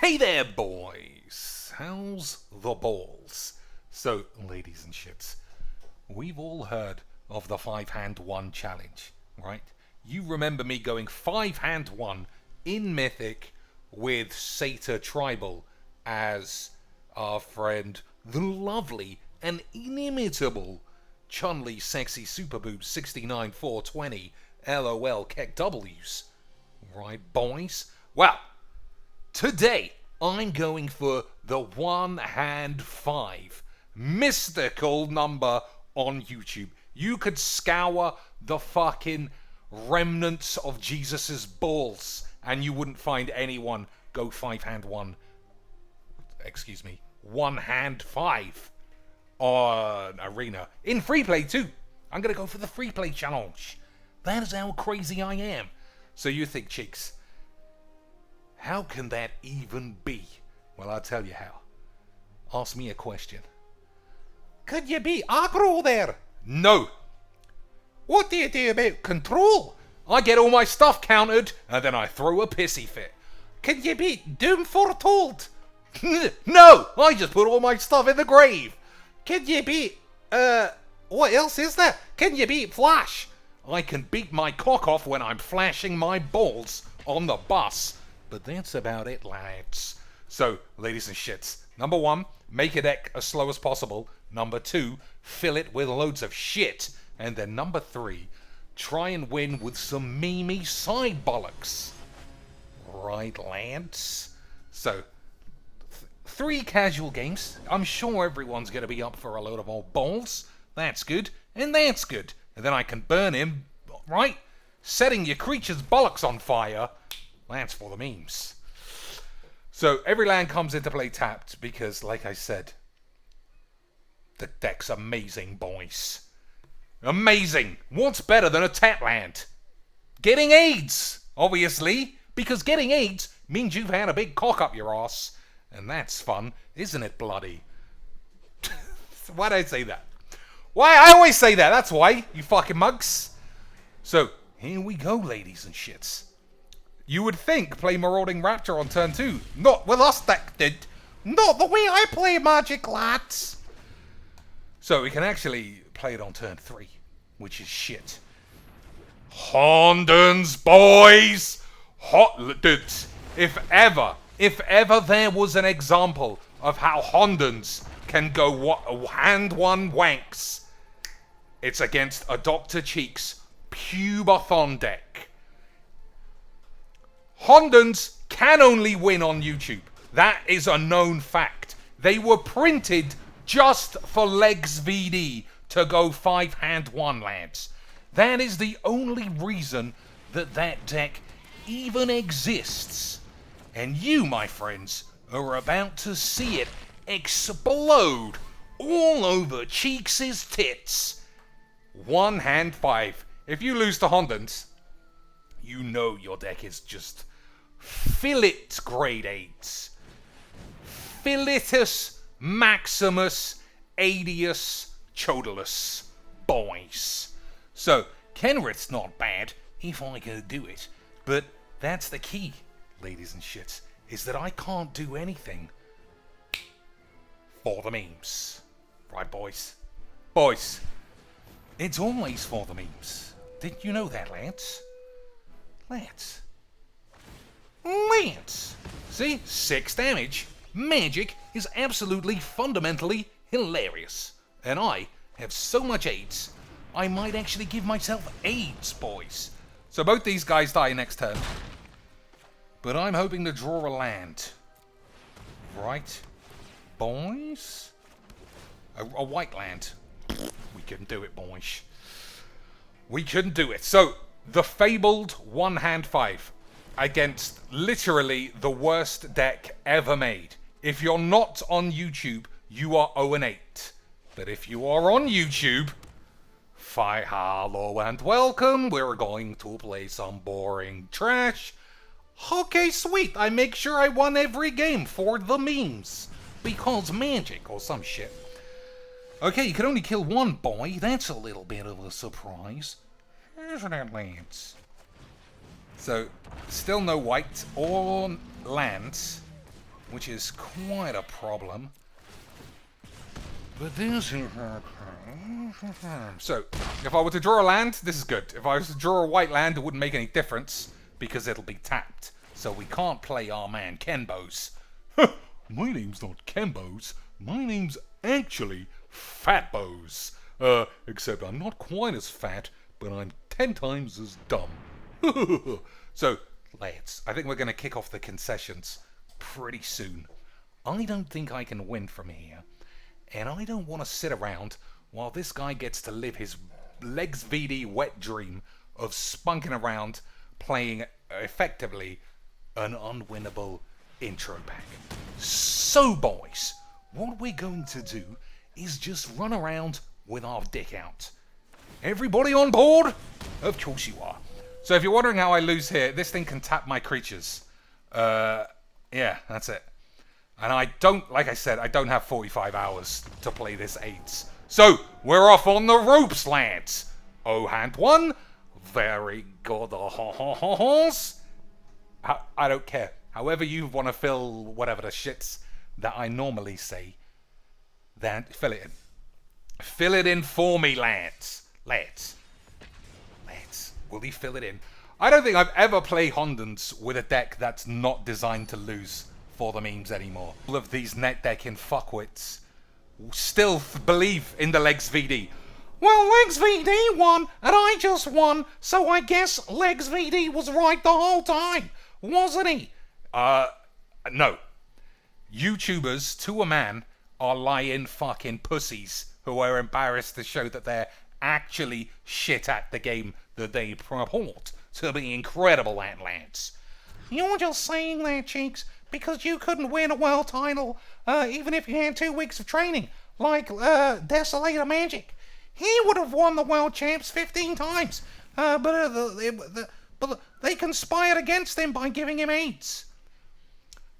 Hey there, boys! How's the balls? So, ladies and shits, we've all heard of the 5-hand-1 challenge, right? You remember me going 5-hand-1 in Mythic with Satyr Tribal as our friend, the lovely and inimitable Chun-Li Sexy Superboob 69420 LOL Keck W's. Right, boys? Well, today I'm going for the 1-hand-5 mystical number on YouTube. You could scour the fucking remnants of Jesus's balls and you wouldn't find anyone go 5-hand-1. 1-hand-5 on Arena. In free play too. I'm going to go for the free play challenge. That is how crazy I am. So you think, cheeks, how can that even be? Well, I'll tell you how. Ask me a question. Could you be aggro there? No. What do you do about control? I get all my stuff countered and then I throw a pissy fit. Can you beat Doom Foretold? No, I just put all my stuff in the grave. Can you beat, what else is there? Can you beat Flash? I can beat my cock off when I'm flashing my balls on the bus. But that's about it, lads. So, ladies and shits, number 1, make a deck as slow as possible. Number 2, fill it with loads of shit. And then number 3, try and win with some memey side bollocks. Right, lads? So, 3 casual games. I'm sure everyone's going to be up for a load of old balls. That's good, and that's good. And then I can burn him, right? Setting your creature's bollocks on fire. That's for the memes. So every land comes into play tapped because, like I said, the deck's amazing, boys. Amazing. What's better than a tap land? Getting AIDS, obviously, because getting AIDS means you've had a big cock up your ass. And that's fun, isn't it, bloody? Why did I say that? Why? I always say that. That's why, you fucking mugs. So, here we go, ladies and shits. You would think play Marauding Raptor on turn 2. Not with us deck did. Not the way I play Magic, lads. So, we can actually play it on turn 3, which is shit. Hondens, boys! Dudes, if ever there was an example of how Hondens can go hand-1 wanks, it's against a Dr. Cheeks Pubathon deck. Hondens can only win on YouTube. That is a known fact. They were printed just for Legs VD to go 5-hand-1, lads. That is the only reason that deck even exists. And you, my friends, are about to see it explode all over Cheeks' tits. 1-hand-5. If you lose to Hondens, you know your deck is just fillet grade 8s. Filitus Maximus Adius Chodalus, boys. So, Kenrith's not bad if I can do it, but that's the key, ladies and shits, is that I can't do anything for the memes. Right, boys? Boys, it's always for the memes. Didn't you know that, lads? Lads. Lads! See? 6 damage. Magic is absolutely fundamentally hilarious. And I have so much AIDS, I might actually give myself AIDS, boys. So both these guys die next turn. But I'm hoping to draw a land. Right? Boys? A white land. We couldn't do it, boys. We couldn't do it. So, the fabled 1-hand-5 against literally the worst deck ever made. If you're not on YouTube, you are 0-8. But if you are on YouTube, hello and welcome. We're going to play some boring trash. Okay, sweet. I make sure I won every game for the memes. Because magic or some shit. Okay, you can only kill 1 boy. That's a little bit of a surprise. Isn't it, lads? So, still no white or lands. which is quite a problem. But this is... So, if I were to draw a land, this is good. If I was to draw a white land, it wouldn't make any difference, because it'll be tapped. So we can't play our man Kenbo's. My name's not Kenbo's. My name's actually Fatbo's. Except I'm not quite as fat, but I'm 10 times as dumb. So, lads, I think we're going to kick off the concessions pretty soon. I don't think I can win from here. And I don't want to sit around while this guy gets to live his Legs VD wet dream of spunking around playing effectively an unwinnable intro pack. So, boys, what we're going to do is just run around with our dick out. Everybody on board? Of course you are. So if you're wondering how I lose here, this thing can tap my creatures. Yeah, that's it. And I don't, like I said, I don't have 45 hours to play this 8s. So, we're off on the ropes, lads. Oh, hand 1. Very good. I don't care. However you want to fill whatever the shits that I normally say, then fill it in. Fill it in for me, lads. Lads. Will he fill it in? I don't think I've ever played Hondens with a deck that's not designed to lose for the memes anymore. All of these net decking fuckwits still believe in the Legs VD. Well, Legs VD won, and I just won, so I guess Legs VD was right the whole time, wasn't he? No. YouTubers, to a man, are lying fucking pussies who are embarrassed to show that they're actually shit at the game that they purport to be incredible at, lads. You're just saying that, Cheeks, because you couldn't win a world title, even if you had 2 weeks of training, like Desolator Magic. He would have won the world champs 15 times, but they conspired against him by giving him AIDS.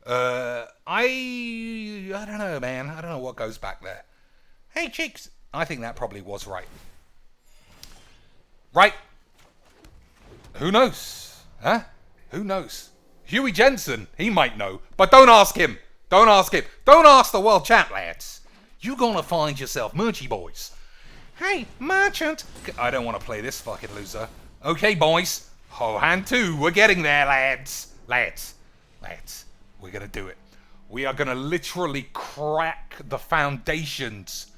I don't know, man. I don't know what goes back there. Hey, Cheeks, I think that probably was right. Right? Who knows? Huh? Who knows? Huey Jensen, he might know, but don't ask him. Don't ask him. Don't ask the world champ, lads. You gonna find yourself merchy, boys. Hey, merchant. I don't want to play this fucking loser. Okay, boys. Ho hand 2. We're getting there, lads. Lads. We're gonna do it. We are gonna literally crack the foundations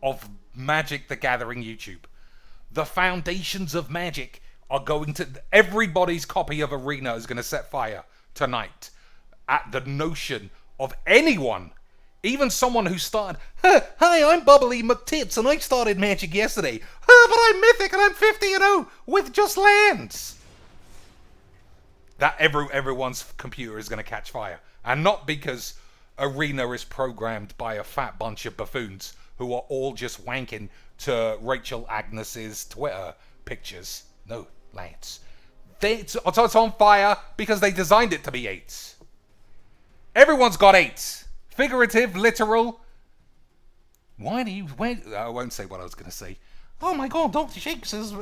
of Magic the Gathering YouTube. The foundations of Magic are going to... Everybody's copy of Arena is going to set fire tonight at the notion of anyone, even someone who started... Hi, I'm Bubbly McTits and I started Magic yesterday. But I'm Mythic and I'm 50-0 with just lands. That everyone's computer is going to catch fire. And not because Arena is programmed by a fat bunch of buffoons who are all just wanking to Rachel Agnes's Twitter pictures. No, lads. It's on fire because they designed it to be 8s. Everyone's got 8s. Figurative, literal. Why do you... I won't say what I was going to say. Oh my god, Dr. Cheeks is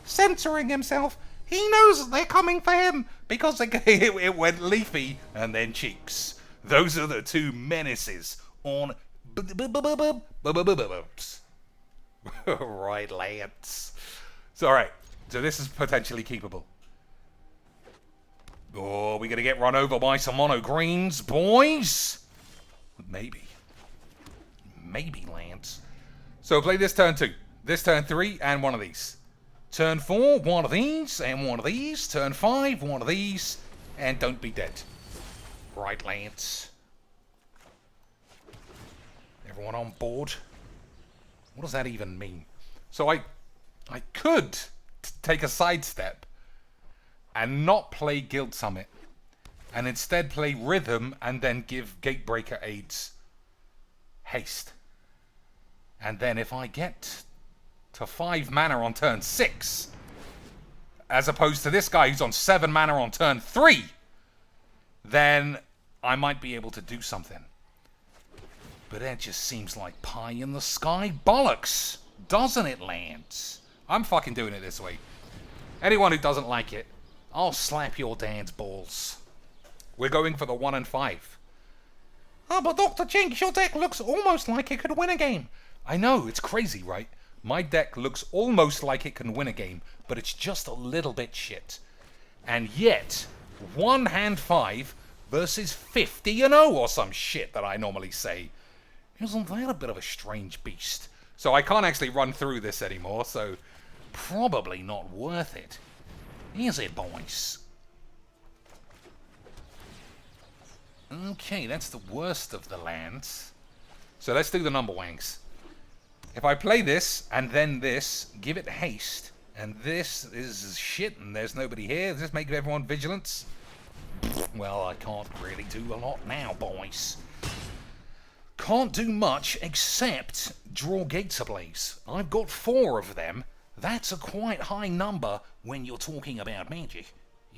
censoring himself. He knows they're coming for him because it went Leafy and then Cheeks. Those are the 2 menaces on... Right, lads. So, alright. So this is potentially keepable. Oh, we're going to get run over by some mono greens, boys. Maybe. Maybe, lads. So play this turn 2. This turn 3 and one of these. Turn 4, one of these and one of these. Turn 5, one of these. And don't be dead. Right, lads. Everyone on board? What does that even mean? So I could take a sidestep and not play Guild Summit and instead play Rhythm and then give Gatebreaker aids haste. And then if I get to 5 mana on turn 6, as opposed to this guy who's on 7 mana on turn 3, then I might be able to do something. But that just seems like pie in the sky bollocks, doesn't it, Lance? I'm fucking doing it this way. Anyone who doesn't like it, I'll slap your dad's balls. We're going for the 1 and 5. Oh, but Dr. Jinx, your deck looks almost like it could win a game. I know, it's crazy, right? My deck looks almost like it can win a game, but it's just a little bit shit. And yet, 1 hand 5 versus 50-0 or some shit that I normally say. Isn't that a bit of a strange beast? So I can't actually run through this anymore, so probably not worth it. Is it, boys? Okay, that's the worst of the lands. So let's do the number wangs. If I play this, and then this, give it haste, and this is shit, and there's nobody here, does this make everyone vigilant? Well, I can't really do a lot now, boys. Can't do much except draw gates ablaze. I've got 4 of them. That's a quite high number when you're talking about Magic,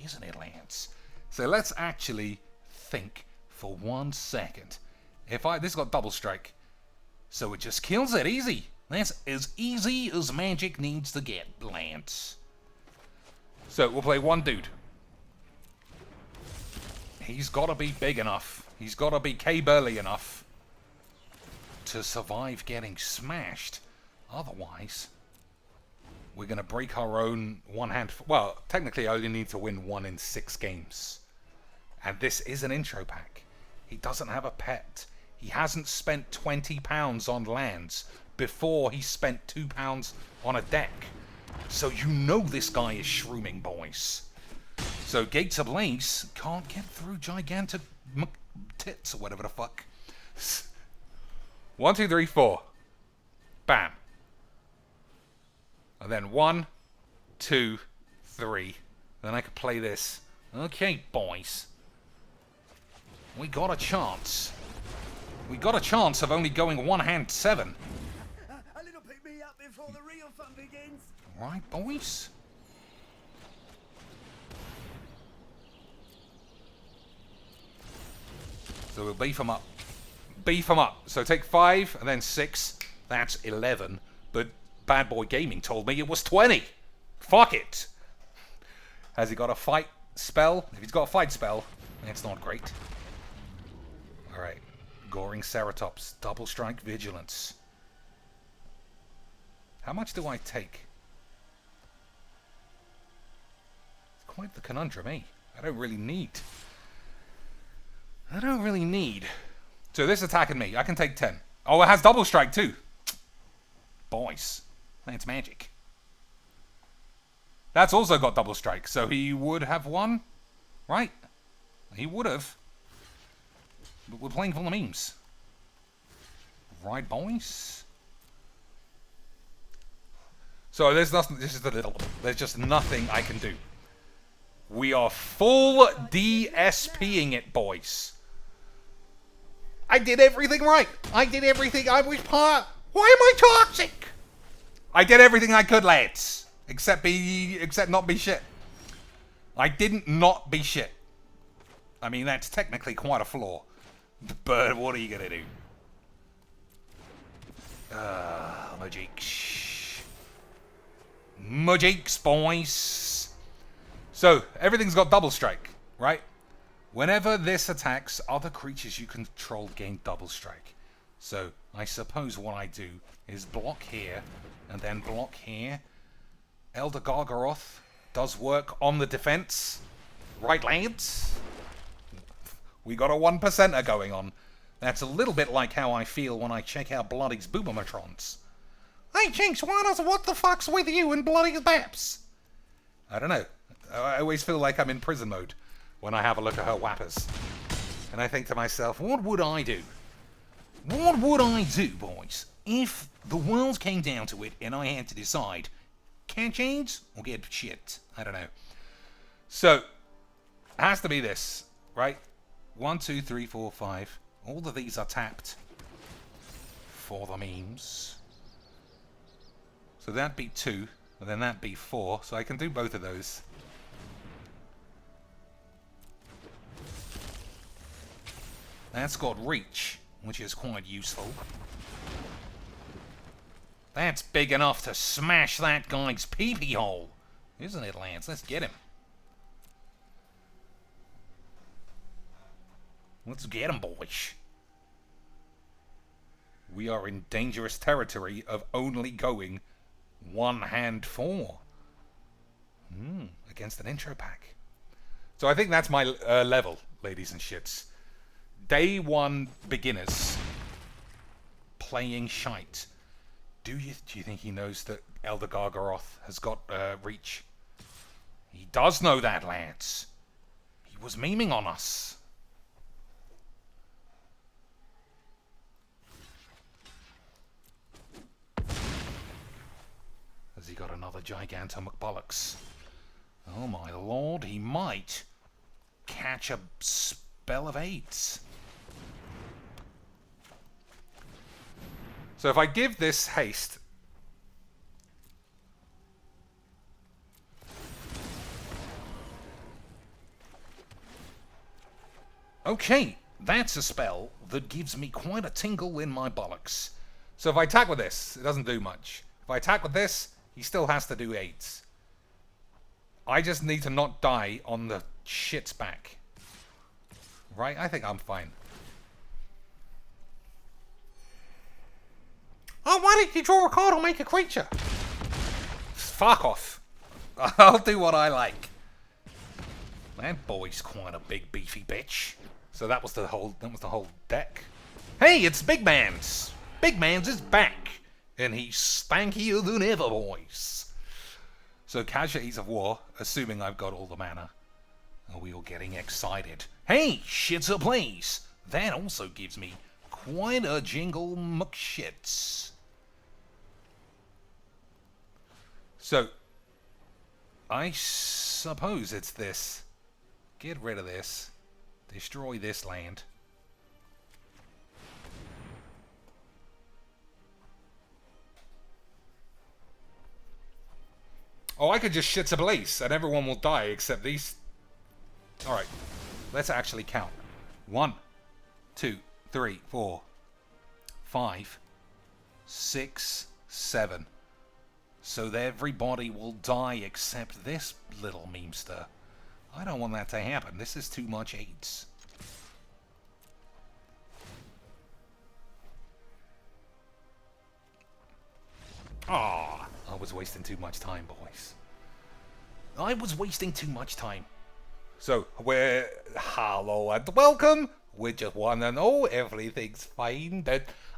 isn't it, lads? So let's actually think for 1 second. This got double strike, so it just kills it easy. That's as easy as Magic needs to get, lads. So we'll play 1 dude. He's got to be big enough. He's got to be K-Burly enough to survive getting smashed. Otherwise, we're going to break our own 1 hand. Well, technically I only need to win 1 in 6 games. And this is an intro pack. He doesn't have a pet. He hasn't spent £20 on lands before he spent £2 on a deck. So you know this guy is shrooming, boys. So Gates Ablaze can't get through gigantic tits or whatever the fuck. 1, 2, 3, 4. Bam. And then 1, 2, 3. Then I could play this. Okay, boys. We got a chance. We got a chance of only going 1 hand 7. A little pick me up before the real fun begins. Right, boys. So we'll beef them up. Beef them up. So take 5 and then 6. That's 11. But Bad Boy Gaming told me it was 20. Fuck it. Has he got a fight spell? If he's got a fight spell, that's not great. Alright. Goring Ceratops. Double Strike Vigilance. How much do I take? It's quite the conundrum, eh? I don't really need. So this attacking me. I can take 10. Oh, it has double strike too. Boys. That's magic. That's also got double strike. So he would have won. Right? He would have. But we're playing for the memes. Right, boys? So there's nothing. This is the little. There's just nothing I can do. We are full DSPing it, boys. I did everything right. I did everything I was part. Why am I toxic? I did everything I could, lads. Except not be shit. I didn't not be shit. I mean, that's technically quite a flaw. But what are you gonna do? Magics. Magics, boys. So, everything's got double strike, right? Whenever this attacks, other creatures you control gain double strike. So, I suppose what I do is block here, and then block here. Elder Gargaroth does work on the defense. Right, lads? We got a 1%er going on. That's a little bit like how I feel when I check out Bloody's Boomermatrons. Hey, Jinx, what the fuck's with you and Bloody's Baps? I don't know. I always feel like I'm in prison mode when I have a look at her whappers. And I think to myself, what would I do? What would I do, boys, if the world came down to it and I had to decide, catch AIDS or get shit? I don't know. So, it has to be this, right? 1, 2, 3, 4, 5. All of these are tapped for the memes. So that'd be 2, and then that'd be 4. So I can do both of those. That's got reach, which is quite useful. That's big enough to smash that guy's pee-pee hole. Isn't it, Lance? Let's get him. Let's get him, boys. we are in dangerous territory of only going 1 hand 4. Against an intro pack. So I think that's my level, ladies and shits. Day 1 beginners playing shite. Do you think he knows that Elder Gargaroth has got reach? He does know that, lads. He was memeing on us. Has he got another Giganto McBollocks? Oh my lord, he might catch a spell of 8s. So if I give this haste... Okay, that's a spell that gives me quite a tingle in my bollocks. So if I attack with this, it doesn't do much. If I attack with this, he still has to do 8s. I just need to not die on the shit's back. Right? I think I'm fine. Oh, why did you draw a card or make a creature? Fuck off. I'll do what I like. That boy's quite a big beefy bitch. So that was the whole deck. Hey, it's Big Man's. Big Man's is back. And he's stankier than ever, boys. So Casualties of War, assuming I've got all the mana. Are we all getting excited? Hey, shits a place. That also gives me quite a jingle McShits. So, I suppose it's this. Get rid of this. Destroy this land. Oh, I could just shit ablaze and everyone will die except these. Alright, let's actually count. 1, 2, 3, 4, 5, 6, 7. So that everybody will die except this little memester. I don't want that to happen. This is too much 8s. Ah, I was wasting too much time, boys. I was wasting too much time. So, hello and welcome. We just want to know everything's fine.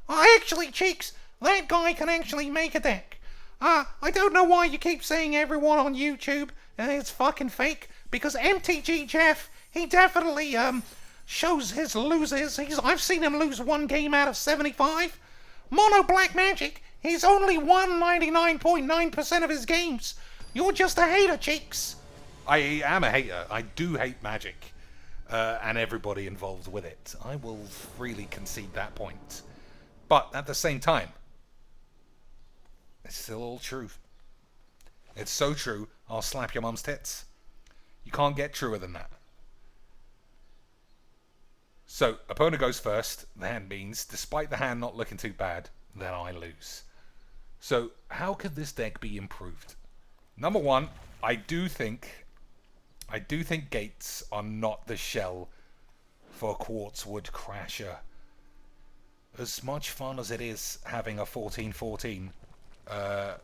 Actually, Cheeks, that guy can actually make a deck. I don't know why you keep saying everyone on YouTube is fucking fake, because MTG Jeff, he definitely shows his losers. I've seen him lose 1 game out of 75. Mono Black Magic, he's only won 99.9% of his games. You're just a hater, Cheeks. I am a hater. I do hate Magic, and everybody involved with it. I will freely concede that point. But at the same time, it's still all true. It's so true, I'll slap your mum's tits. You can't get truer than that. So, opponent goes first. The hand means, despite the hand not looking too bad, then I lose. So, how could this deck be improved? Number 1, I do think gates are not the shell for Quartzwood Crasher. As much fun as it is having a 14/14, yeah,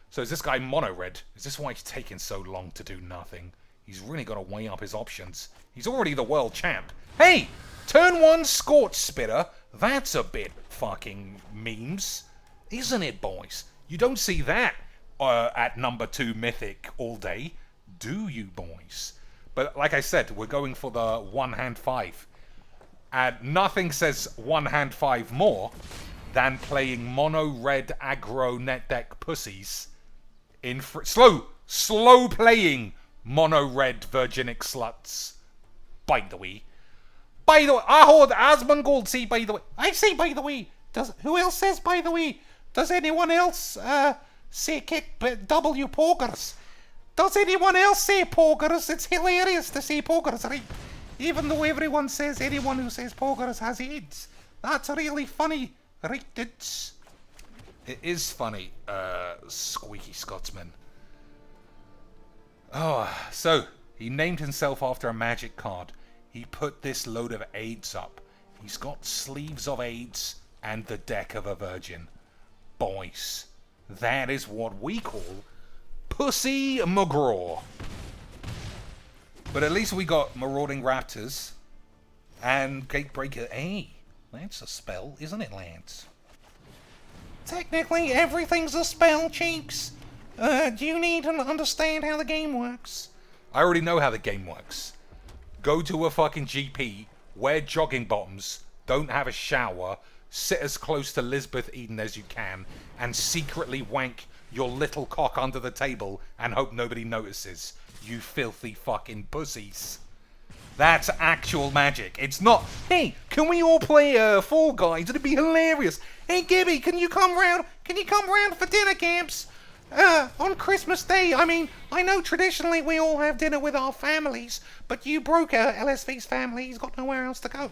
so is this guy mono red? Is this why he's taking so long to do nothing? He's really got to weigh up his options. He's already the world champ. Hey, turn 1 Scorch Spitter. That's a bit fucking memes, isn't it, boys? You don't see that at number 2 Mythic all day, do you, boys? But like I said, we're going for the 1 hand 5. And nothing says 1 hand 5 more than playing mono red aggro net deck pussies in slow playing mono red virginic sluts. By the way, I heard Asmongold say by the way. I say by the way. Who else says by the way? Does anyone else say kick W pogers? Does anyone else say pogers? It's hilarious to say pogers, right? Even though everyone says anyone who says pogers has AIDS. That's really funny, right, dudes? It is funny, Squeaky Scotsman. Oh, so he named himself after a magic card. He put this load of AIDS up. He's got sleeves of AIDS and the deck of a virgin. Boys, that is what we call Pussy McGraw. But at least we got Marauding Raptors and Gatebreaker. Hey, that's a spell, isn't it, Lance? Technically, everything's a spell, Cheeks. Do you need to understand how the game works? I already know how the game works. Go to a fucking GP, wear jogging bottoms, don't have a shower, sit as close to Lisbeth Eden as you can, and secretly wank your little cock under the table and hope nobody notices. You filthy fucking pussies. That's actual magic. It's not, hey, can we all play Fall Guys? It'd be hilarious. Hey, Gibby, can you come round? Can you come round for dinner, Camps? On Christmas Day. I mean, I know traditionally we all have dinner with our families, but you broke LSV's family. He's got nowhere else to go.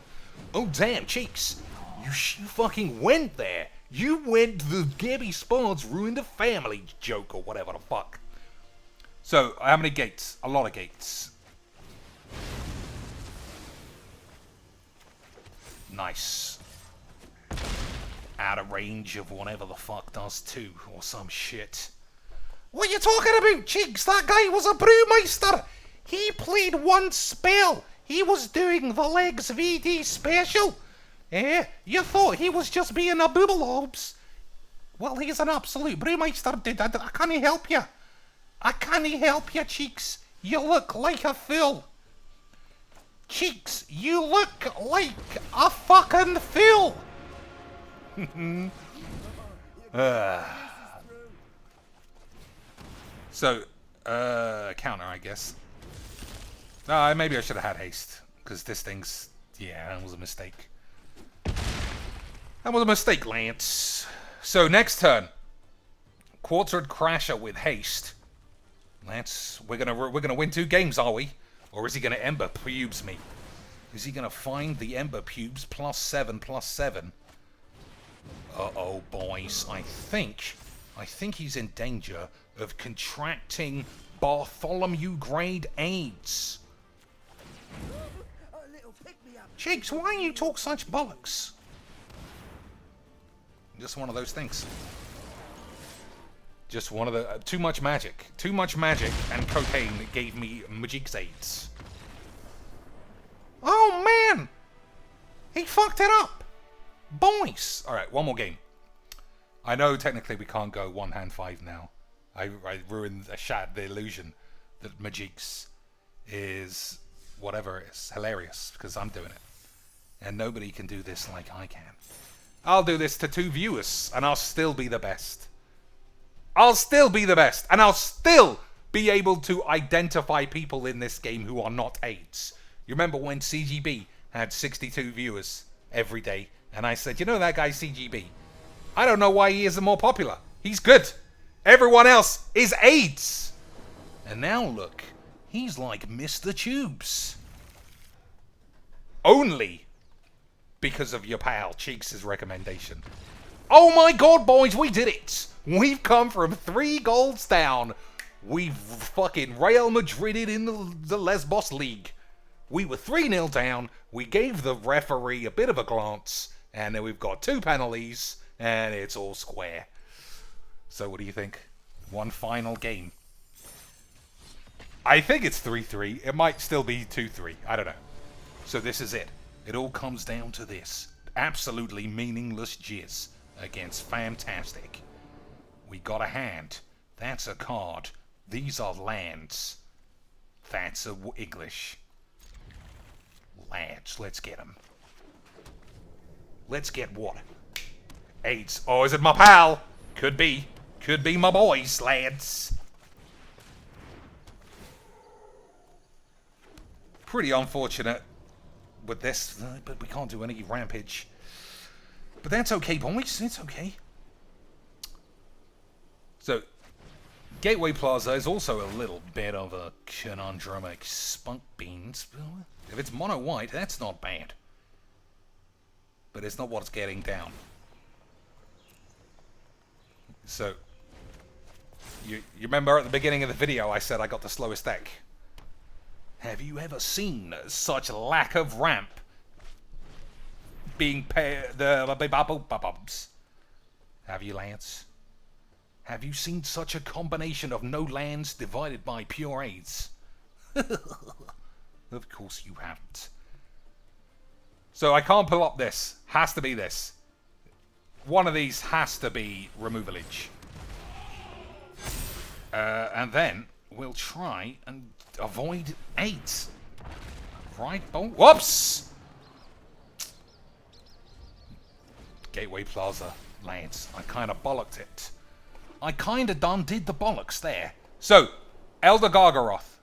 Oh, damn, Cheeks. You fucking went there. You went to the Gabby Spards ruined a family joke or whatever the fuck. So, how many gates? A lot of gates. Nice. Out of range of whatever the fuck does too, or some shit. What are you talking about, Cheeks? That guy was a brewmeister. He played one spell. He was doing the Legs VD special. You thought he was just being a boobalobs. Well, he's an absolute brewmeister, dude. I can't help you. I can't help you, Cheeks. You look like a fool. Cheeks, you look like a fucking fool. So, counter, I guess. Maybe I should have had haste. Because this thing's... Yeah, that was a mistake. That was a mistake, Lance. So, next turn. Quartered Crasher with haste. Lance, we're gonna win 2 games, are we? Or is he gonna Ember Pubes me? Is he gonna find the Ember Pubes +7/+7? Uh-oh, boys. I think he's in danger of contracting Bartholomew grade AIDS. Cheeks, why you talk such bollocks? Just one of those things. Just one of the... too much magic. Too much magic and cocaine gave me Magic's AIDS. Oh, man! He fucked it up! Boys! Alright, one more game. I know technically we can't go 1-hand-5 now. I ruined, I shattered the illusion that Magic's is whatever it is. Hilarious, because I'm doing it. And nobody can do this like I can. I'll do this to 2 viewers, and I'll still be the best. I'll still be the best, and I'll still be able to identify people in this game who are not AIDS. You remember when CGB had 62 viewers every day, and I said, you know that guy CGB? I don't know why he isn't more popular. He's good. Everyone else is AIDS. And now look, he's like Mr. Tubes. Only because of your pal Cheeks' recommendation. Oh my god, boys, we did it! We've come from 3 goals down. We've fucking Real Madrided in the Lesbos League. We were 3-0 down. We gave the referee a bit of a glance. And then we've got 2 penalties. And it's all square. So what do you think? One final game. I think it's 3-3. It might still be 2-3. I don't know. So this is it. It all comes down to this. Absolutely meaningless jizz against Fantastic. We got a hand. That's a card. These are lands. That's a English. Lads, let's get them. Let's get what? AIDS. Oh, is it my pal? Could be. Could be my boys, lads. Pretty unfortunate with this, but we can't do any rampage. But that's okay, boys. It's okay. So, Gateway Plaza is also a little bit of a conundrumic spunk beans. If it's mono white, that's not bad. But it's not what's getting down. So, you remember at the beginning of the video I said I got the slowest deck? Have you ever seen such lack of ramp? being the bubs. Have you, Lance? Have you seen such a combination of no lands divided by pure AIDS? Of course you haven't. So I can't pull up this. Has to be this. One of these has to be removalage. And then we'll try and avoid 8. Right, boom. Whoops! Gateway Plaza, Lance. I kind of bollocked it. I kind of done did the bollocks there. So, Elder Gargaroth.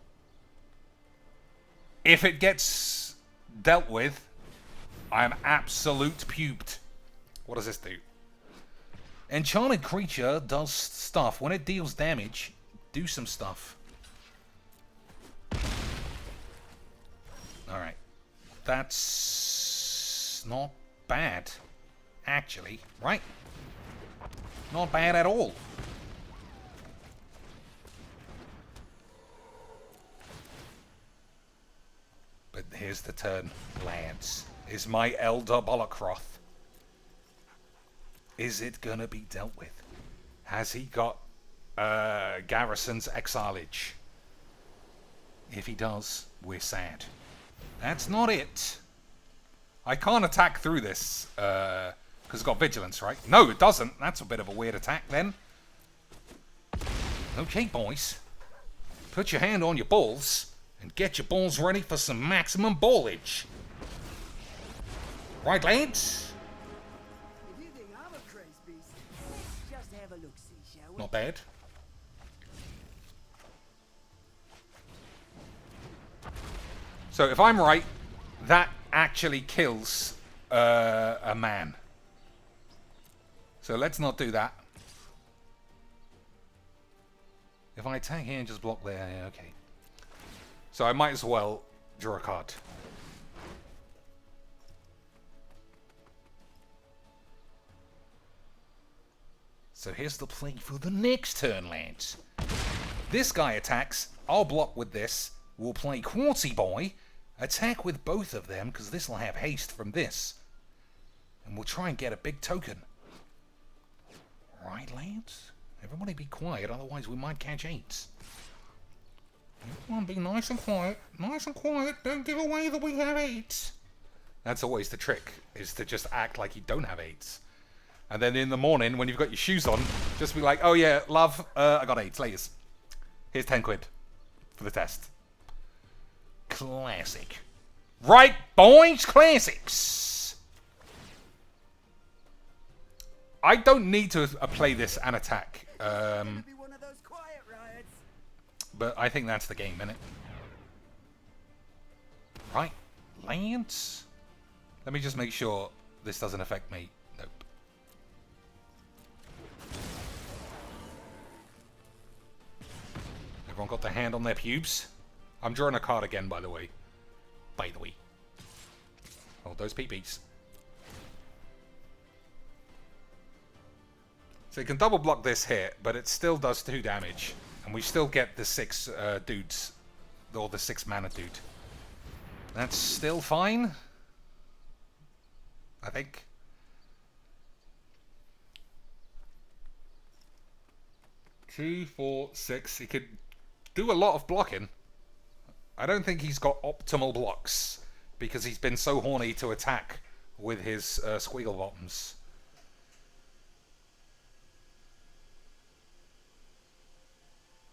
If it gets dealt with, I'm absolute pubed. What does this do? Enchanted creature does stuff. When it deals damage, do some stuff. Alright. That's not bad, actually. Right? Not bad at all. But here's the turn, Lance. Is my Elder Bollockroth. Is it gonna be dealt with? Has he got Garrison's Exilage? If he does, we're sad. That's not it. I can't attack through this, because it's got Vigilance, right? No, it doesn't. That's a bit of a weird attack, then. Okay, boys. Put your hand on your balls, and get your balls ready for some maximum ballage. Right, lads? If you think I'm a crazy beast, let's just have a look-see, shall we? Not bad. So if I'm right, that actually kills a man. So let's not do that. If I attack here and just block there, yeah, okay. So I might as well draw a card. So here's the play for the next turn, lads. This guy attacks. I'll block with this. We'll play Quartzy Boy. Attack with both of them, because this will have haste from this. And we'll try and get a big token. Right, lads? Everybody be quiet, otherwise we might catch 8s. Come on, be nice and quiet. Nice and quiet. Don't give away that we have 8s. That's always the trick, is to just act like you don't have 8s. And then in the morning, when you've got your shoes on, just be like, oh yeah, love, I got 8s, laters. Here's 10 quid for the test. Classic. Right, boys, classics. I don't need to play this and attack. Be one of those quiet riots. But I think that's the game, innit? Right, Lance. Let me just make sure this doesn't affect me. Nope. Everyone got their hand on their pubes? I'm drawing a card again, by the way. Hold those peepees. So you can double block this hit, but it still does 2 damage. And we still get the 6 dudes. Or the 6 mana dude. That's still fine. I think. Two, 4, 6. He could do a lot of blocking. I don't think he's got optimal blocks because he's been so horny to attack with his squiggle bottoms.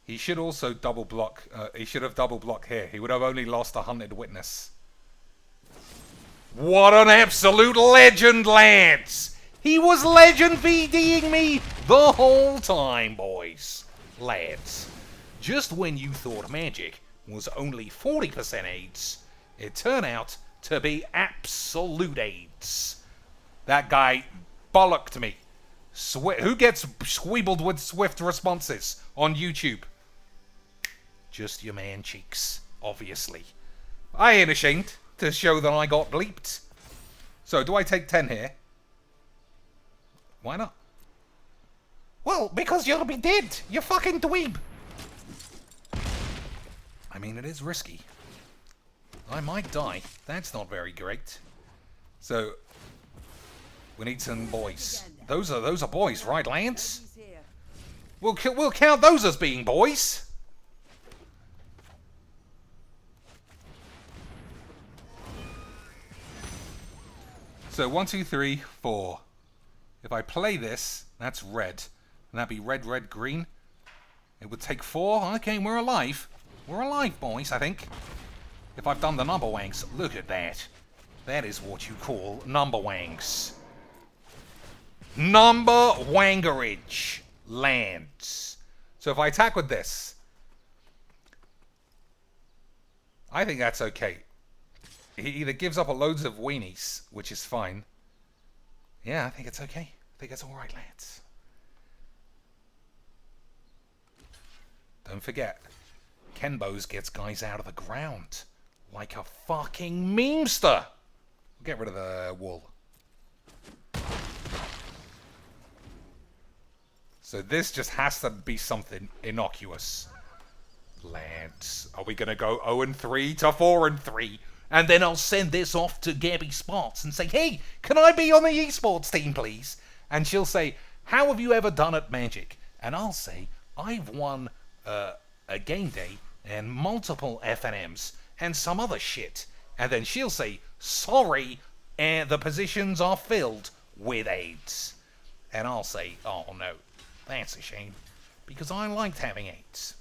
He should also double block. He should have double blocked here. He would have only lost a Hunted Witness. What an absolute legend, lads! He was legend VDing me the whole time, boys. Lads. Just when you thought Magic was only 40% AIDS, it turned out to be absolute AIDS. That guy bollocked me. Who gets squeebled with swift responses on YouTube? Just your man Cheeks, obviously. I ain't ashamed to show that I got bleeped. So, do I take 10 here? Why not? Well, because you'll be dead, you fucking dweeb. I mean, it is risky. I might die. That's not very great. So, We need some boys. Those are boys, right, Lance? He's here. We'll count those as being boys. So 1, 2, 3, 4. If I play this, that's red. And that'd be red, red, green. It would take 4. Okay, we're alive. We're alive, boys, I think. If I've done the number wangs, look at that. That is what you call number wangs. Number wangerage lands. So if I attack with this, I think that's okay. He either gives up a loads of weenies, which is fine. Yeah, I think it's okay. I think it's alright, lads. Don't forget, Kenbo's gets guys out of the ground. Like a fucking memester. Get rid of the wool. So this just has to be something innocuous. Lads, are we going to go 0-3 to 4-3? And then I'll send this off to Gabby Spots and say, hey, can I be on the esports team, please? And she'll say, how have you ever done at Magic? And I'll say, I've won a game day and multiple FNMs and some other shit. And then she'll say, sorry, and the positions are filled with AIDS. And I'll say, oh no, that's a shame, because I liked having AIDS.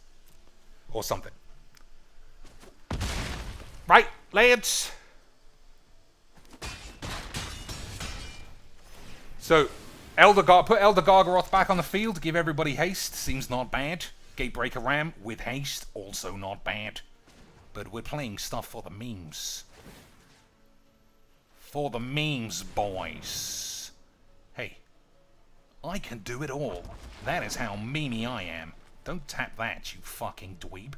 Or something. Right, lads. So, put Elder Gargaroth back on the field, give everybody haste, seems not bad. Gatebreaker Ram with haste, also not bad. But we're playing stuff for the memes. For the memes, boys. Hey, I can do it all. That is how memey I am. Don't tap that, you fucking dweeb.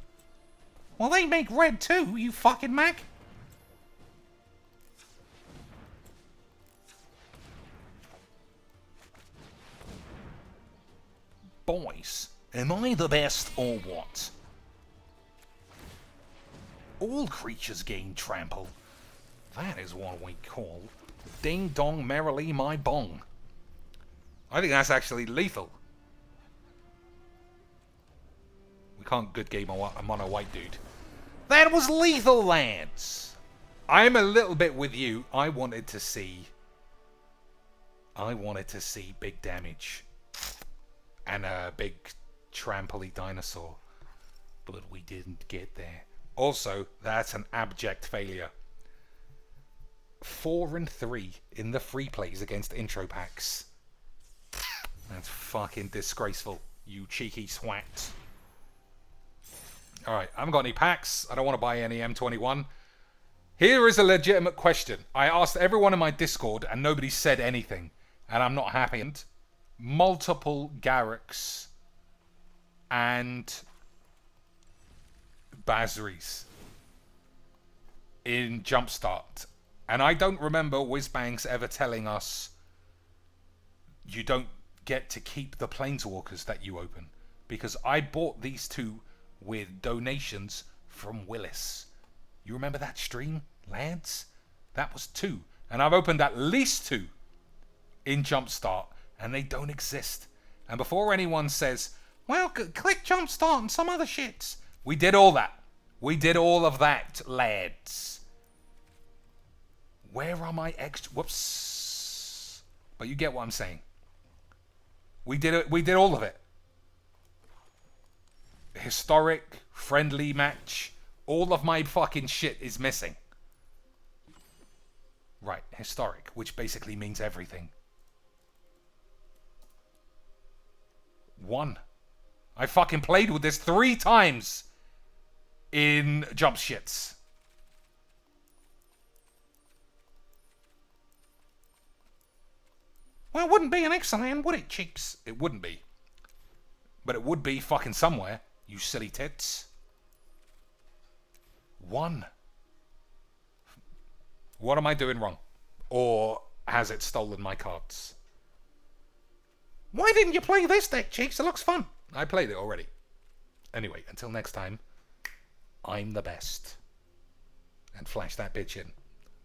Well, they make red too, you fucking Mac. Boys, am I the best or what? All creatures gain trample. That is what we call ding dong merrily my bong. I think that's actually lethal. We can't good game a mono white dude. That was lethal, lads. I'm a little bit with you. I wanted to see big damage and a big trampoly dinosaur, but we didn't get there. Also, that's an abject failure. 4-3 in the free plays against intro packs. That's fucking disgraceful, you cheeky swat. Alright, I haven't got any packs. I don't want to buy any M21. Here is a legitimate question. I asked everyone in my Discord and nobody said anything. And I'm not happy. And multiple Garrux and Basris in Jumpstart. And I don't remember Whizbangs ever telling us you don't get to keep the Planeswalkers that you open. Because I bought these two with donations from Willis. You remember that stream, lads? That was 2. And I've opened at least 2 in Jumpstart, and they don't exist. And before anyone says, well, click Jumpstart and some other shits, we did all that. We did all of that, lads. Where are my extra... Whoops. But you get what I'm saying. We did it. We did all of it. Historic, friendly match. All of my fucking shit is missing. Right, historic, which basically means everything. 1. I fucking played with this 3 times in Jump Shits. Well, it wouldn't be an Ixalan, would it, cheeks? It wouldn't be. But it would be fucking somewhere, you silly tits. 1. What am I doing wrong? Or has it stolen my cards? Why didn't you play this deck, cheeks? It looks fun. I played it already. Anyway, until next time, I'm the best. And flash that bitch in.